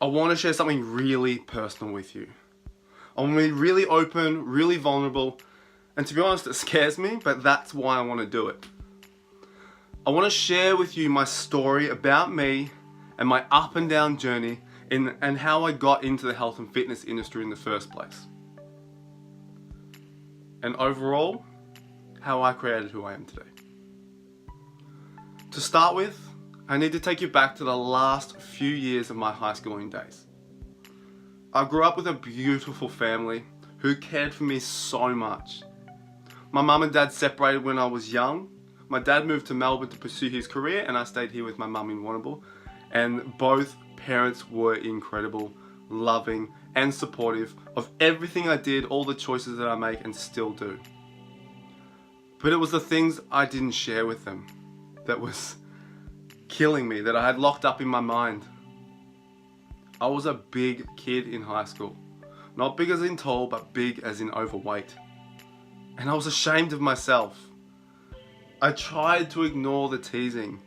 I want to share something really personal with you. I want to be really open, really vulnerable, and to be honest, it scares me, but that's why I want to do it. I want to share with you my story about me and my up and down journey and how I got into the health and fitness industry in the first place. And overall, how I created who I am today. To start with, I need to take you back to the last few years of my high schooling days. I grew up with a beautiful family who cared for me so much. My mum and dad separated when I was young. My dad moved to Melbourne to pursue his career and I stayed here with my mum in Warrnambool. And both parents were incredible, loving and supportive of everything I did, all the choices that I make and still do. But it was the things I didn't share with them that was killing me, that I had locked up in my mind. I was a big kid in high school. Not big as in tall, but big as in overweight. And I was ashamed of myself. I tried to ignore the teasing.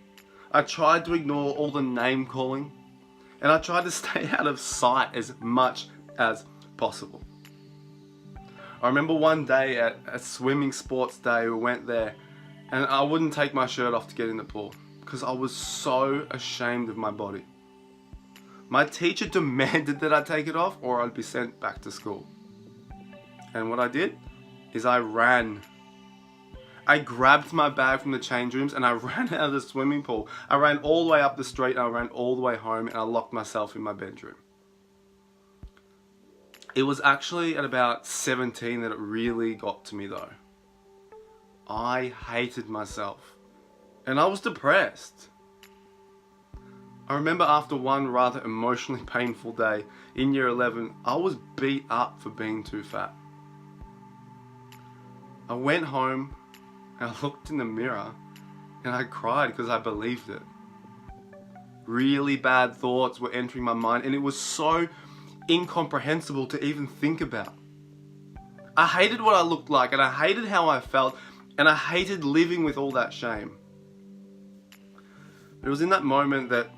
I tried to ignore all the name calling. And I tried to stay out of sight as much as possible. I remember one day at a swimming sports day, we went there and I wouldn't take my shirt off to get in the pool because I was so ashamed of my body. My teacher demanded that I take it off or I'd be sent back to school. And what I did is I ran. I grabbed my bag from the change rooms and I ran out of the swimming pool. I ran all the way up the street and I ran all the way home and I locked myself in my bedroom. It was actually at about 17 that it really got to me though. I hated myself and I was depressed. I remember after one rather emotionally painful day in year 11, I was beat up for being too fat. I went home and I looked in the mirror and I cried because I believed it. Really bad thoughts were entering my mind and it was so incomprehensible to even think about. I hated what I looked like and I hated how I felt and I hated living with all that shame. It was in that moment that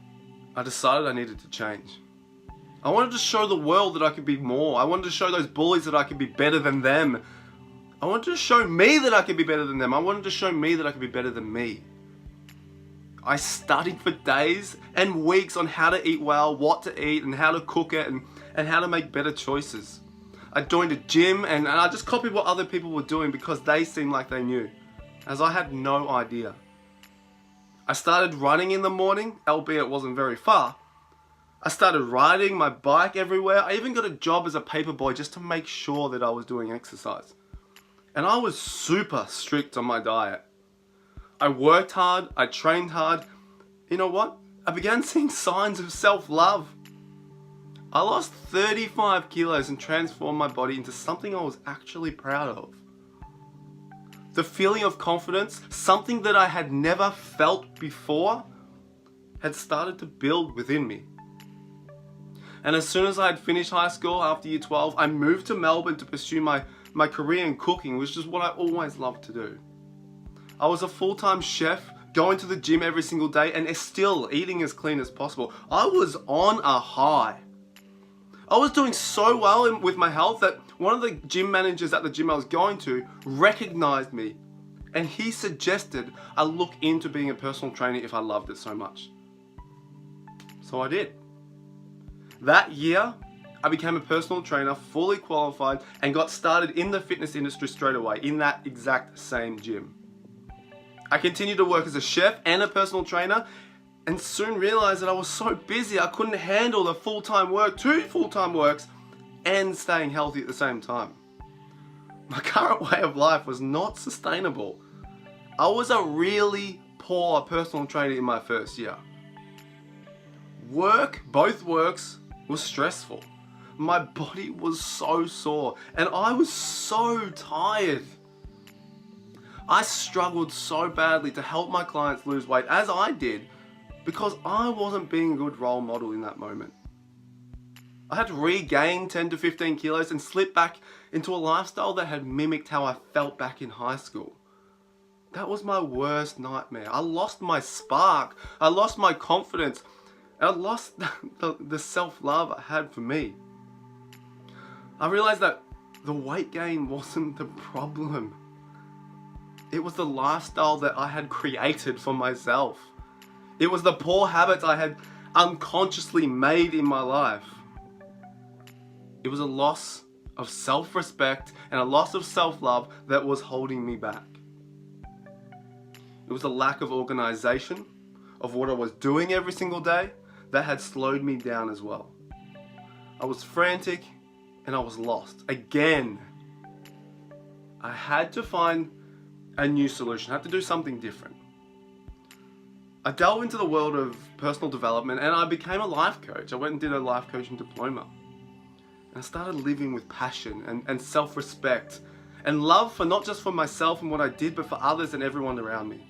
I decided I needed to change. I wanted to show the world that I could be more. I wanted to show those bullies that I could be better than them. I wanted to show me that I could be better than them. I wanted to show me that I could be better than me. I studied for days and weeks on how to eat well, what to eat and how to cook it and how to make better choices. I joined a gym and I just copied what other people were doing because they seemed like they knew, as I had no idea. I started running in the morning, albeit it wasn't very far. I started riding my bike everywhere. I even got a job as a paperboy just to make sure that I was doing exercise. And I was super strict on my diet. I worked hard, I trained hard. You know what? I began seeing signs of self-love. I lost 35 kilos and transformed my body into something I was actually proud of. The feeling of confidence, something that I had never felt before, had started to build within me. And as soon as I had finished high school after year 12, I moved to Melbourne to pursue my career in cooking, which is what I always loved to do. I was a full-time chef, going to the gym every single day and still eating as clean as possible. I was on a high. I was doing so well with my health that one of the gym managers at the gym I was going to recognized me and he suggested I look into being a personal trainer if I loved it so much. So I did. That year, I became a personal trainer, fully qualified, and got started in the fitness industry straight away in that exact same gym. I continued to work as a chef and a personal trainer and soon realized that I was so busy I couldn't handle the full-time work, 2 full-time works, and staying healthy at the same time. My current way of life was not sustainable. I was a really poor personal trainer in my first year. Both works, was stressful. My body was so sore and I was so tired. I struggled so badly to help my clients lose weight, as I did, because I wasn't being a good role model in that moment. I had to regain 10 to 15 kilos and slip back into a lifestyle that had mimicked how I felt back in high school. That was my worst nightmare. I lost my spark. I lost my confidence. And I lost the self-love I had for me. I realized that the weight gain wasn't the problem. It was the lifestyle that I had created for myself. It was the poor habits I had unconsciously made in my life. It was a loss of self-respect and a loss of self-love that was holding me back. It was a lack of organization of what I was doing every single day that had slowed me down as well. I was frantic and I was lost. Again, I had to find a new solution. I had to do something different. I delved into the world of personal development and I became a life coach. I went and did a life coaching diploma. And I started living with passion and self-respect and love for not just for myself and what I did, but for others and everyone around me.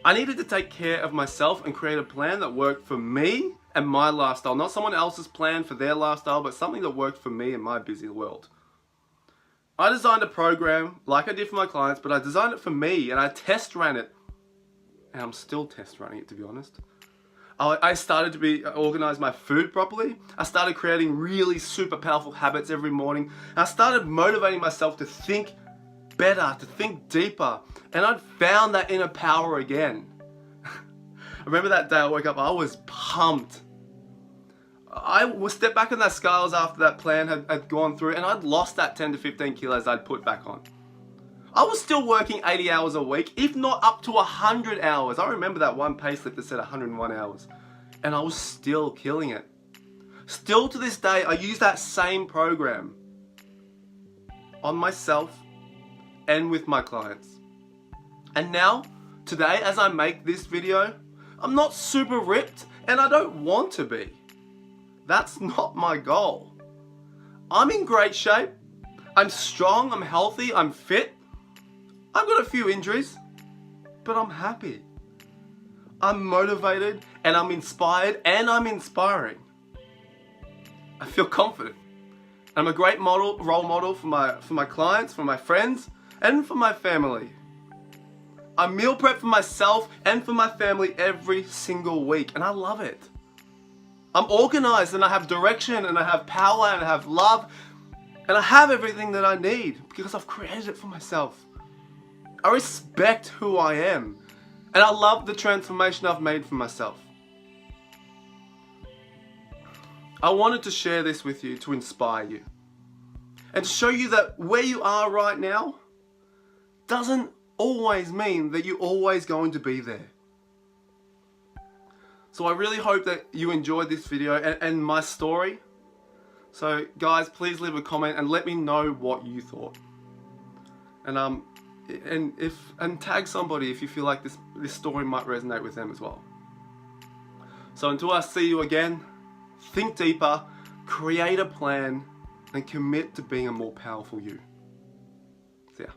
I needed to take care of myself and create a plan that worked for me and my lifestyle. Not someone else's plan for their lifestyle, but something that worked for me in my busy world. I designed a program like I did for my clients, but I designed it for me and I test ran it. And I'm still test running it, to be honest. I started to organize my food properly. I started creating really super powerful habits every morning. I started motivating myself to think better, to think deeper. And I'd found that inner power again. I remember that day I woke up, I was pumped. I would step back on that scales after that plan had gone through and I'd lost that 10 to 15 kilos I'd put back on. I was still working 80 hours a week, if not up to 100 hours. I remember that one payslip that said 101 hours. And I was still killing it. Still to this day, I use that same program on myself and with my clients. And now, today, as I make this video, I'm not super ripped and I don't want to be. That's not my goal. I'm in great shape. I'm strong, I'm healthy, I'm fit. I've got a few injuries, but I'm happy. I'm motivated and I'm inspired and I'm inspiring. I feel confident. I'm a great role model for my clients, for my friends, and for my family. I meal prep for myself and for my family every single week, and I love it. I'm organized and I have direction and I have power and I have love and I have everything that I need because I've created it for myself. I respect who I am and I love the transformation I've made for myself. I wanted to share this with you to inspire you and to show you that where you are right now doesn't always mean that you're always going to be there. So I really hope that you enjoyed this video and my story. So guys, please leave a comment and let me know what you thought. And tag somebody if you feel like this story might resonate with them as well. So until I see you again, think deeper, create a plan, and commit to being a more powerful you. See ya.